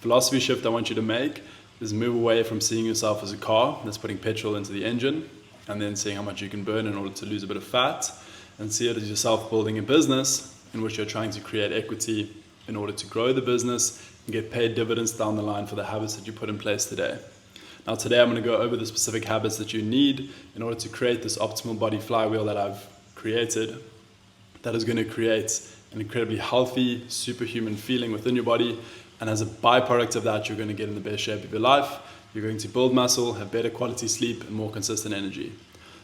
philosophy shift I want you to make is move away from seeing yourself as a car that's putting petrol into the engine and then seeing how much you can burn in order to lose a bit of fat, and see it as yourself building a business in which you're trying to create equity in order to grow the business and get paid dividends down the line for the habits that you put in place today. Now today I'm going to go over the specific habits that you need in order to create this optimal body flywheel that I've created, that is going to create an incredibly healthy, superhuman feeling within your body. And as a byproduct of that, you're going to get in the best shape of your life. You're going to build muscle, have better quality sleep, and more consistent energy.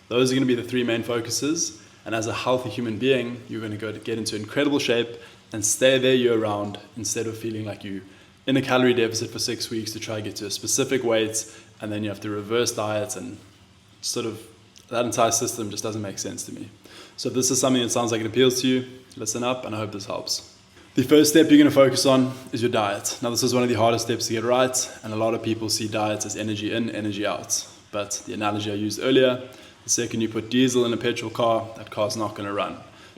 Those are going to be the three main focuses. And as a healthy human being, you're going to get into incredible shape and stay there year-round instead of feeling like you're in a calorie deficit for 6 weeks to try to get to a specific weight, and then you have to reverse diet, and sort of that entire system just doesn't make sense to me. So if this is something that sounds like it appeals to you, listen up, and I hope this helps. The first step you're going to focus on is your diet. Now this is one of the hardest steps to get right, and a lot of people see diets as energy in, energy out. But the analogy I used earlier, the second you put diesel in a petrol car, that car's not going to run.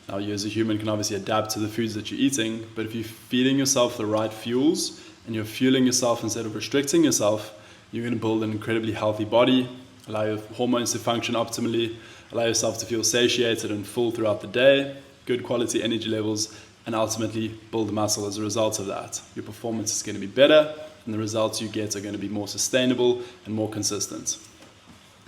Now you as a human can obviously adapt to the foods that you're eating, but if you're feeding yourself the right fuels and you're fueling yourself instead of restricting yourself, you're going to build an incredibly healthy body, allow your hormones to function optimally, allow yourself to feel satiated and full throughout the day, good quality energy levels, and ultimately build muscle as a result of that. Your performance is going to be better, and the results you get are going to be more sustainable and more consistent.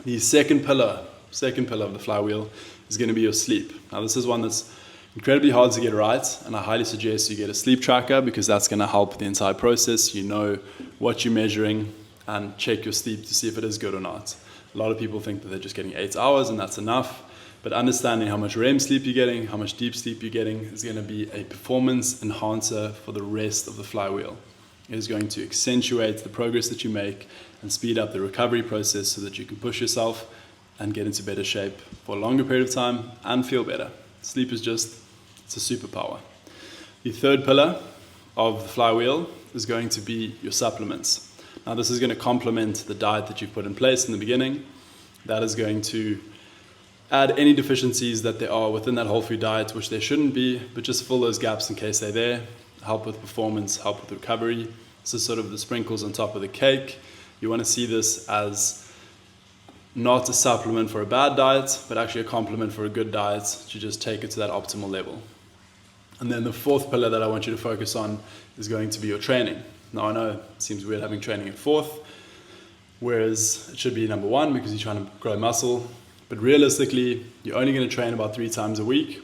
The second pillar of the flywheel is going to be your sleep. Now this is one that's incredibly hard to get right, and I highly suggest you get a sleep tracker because that's going to help the entire process. You know what you're measuring and check your sleep to see if it is good or not. A lot of people think that they're just getting 8 hours and that's enough. But understanding how much REM sleep you're getting, how much deep sleep you're getting is going to be a performance enhancer for the rest of the flywheel. It is going to accentuate the progress that you make and speed up the recovery process so that you can push yourself and get into better shape for a longer period of time and feel better. Sleep is it's a superpower. The third pillar of the flywheel is going to be your supplements. Now this is going to complement the diet that you've put in place in the beginning. That is going to add any deficiencies that there are within that whole food diet, which there shouldn't be, but just fill those gaps in case they're there. Help with performance, help with recovery. This is sort of the sprinkles on top of the cake. You want to see this as not a supplement for a bad diet, but actually a complement for a good diet to just take it to that optimal level. And then the fourth pillar that I want you to focus on is going to be your training. Now I know it seems weird having training at fourth, whereas it should be number one because you're trying to grow muscle. But realistically, you're only going to train about 3 times a week.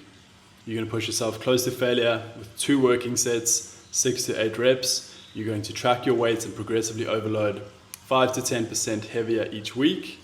You're going to push yourself close to failure with 2 working sets, 6 to 8 reps. You're going to track your weight and progressively overload 5 to 10% heavier each week.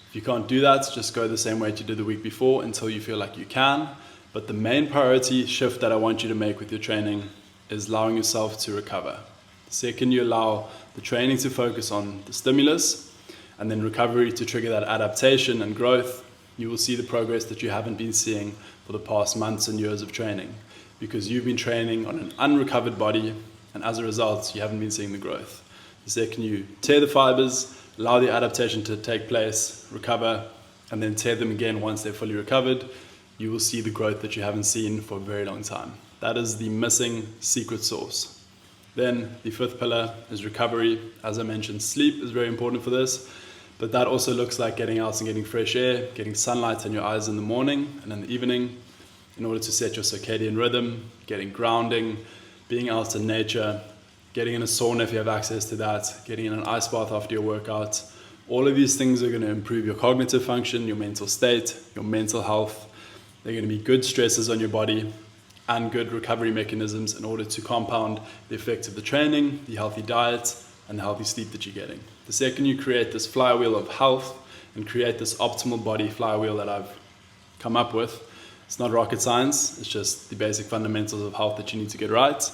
If you can't do that, just go the same weight you did the week before until you feel like you can. But the main priority shift that I want you to make with your training is allowing yourself to recover. The second you allow the training to focus on the stimulus and then recovery to trigger that adaptation and growth, you will see the progress that you haven't been seeing for the past months and years of training, because you've been training on an unrecovered body, and as a result, you haven't been seeing the growth. The second you tear the fibers, allow the adaptation to take place, recover, and then tear them again once they're fully recovered, you will see the growth that you haven't seen for a very long time. That is the missing secret sauce. Then the fifth pillar is recovery. As I mentioned, sleep is very important for this, but that also looks like getting out and getting fresh air, getting sunlight in your eyes in the morning and in the evening in order to set your circadian rhythm, getting grounding, being out in nature, getting in a sauna if you have access to that, getting in an ice bath after your workout. All of these things are going to improve your cognitive function, your mental state, your mental health. They're going to be good stresses on your body and good recovery mechanisms in order to compound the effects of the training, the healthy diet, and the healthy sleep that you're getting. The second you create this flywheel of health and create this optimal body flywheel that I've come up with, it's not rocket science, it's just the basic fundamentals of health that you need to get right.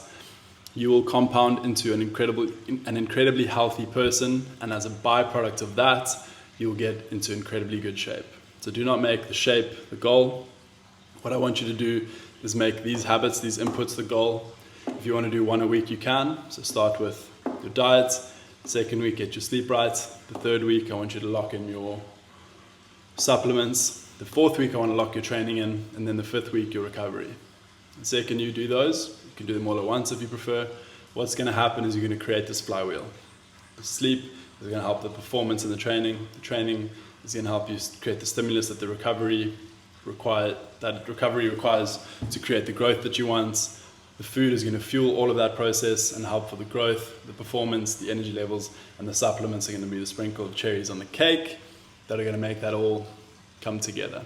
You will compound into an incredibly healthy person, and as a byproduct of that, you'll get into incredibly good shape. So do not make the shape the goal. What I want you to do is make these habits, these inputs the goal. If you want to do 1 a week, you can. So start with your diet. Second week, get your sleep right. The third week, I want you to lock in your supplements. The fourth week, I want to lock your training in. And then the fifth week, your recovery. The second you do those, you can do them all at once if you prefer. what's going to happen is you're going to create this flywheel. The sleep is going to help the performance in the training. The training is going to help you create the stimulus that the recovery requires to create the growth that you want. The food is going to fuel all of that process and help for the growth, the performance, the energy levels, and the supplements are going to be the sprinkled cherries on the cake that are going to make that all come together.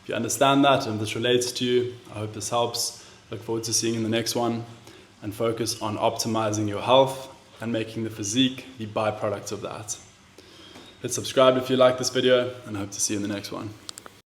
If you understand that and this relates to you, I hope this helps. Look forward to seeing you in the next one, and focus on optimizing your health and making the physique the byproduct of that. Hit subscribe if you like this video, and I hope to see you in the next one.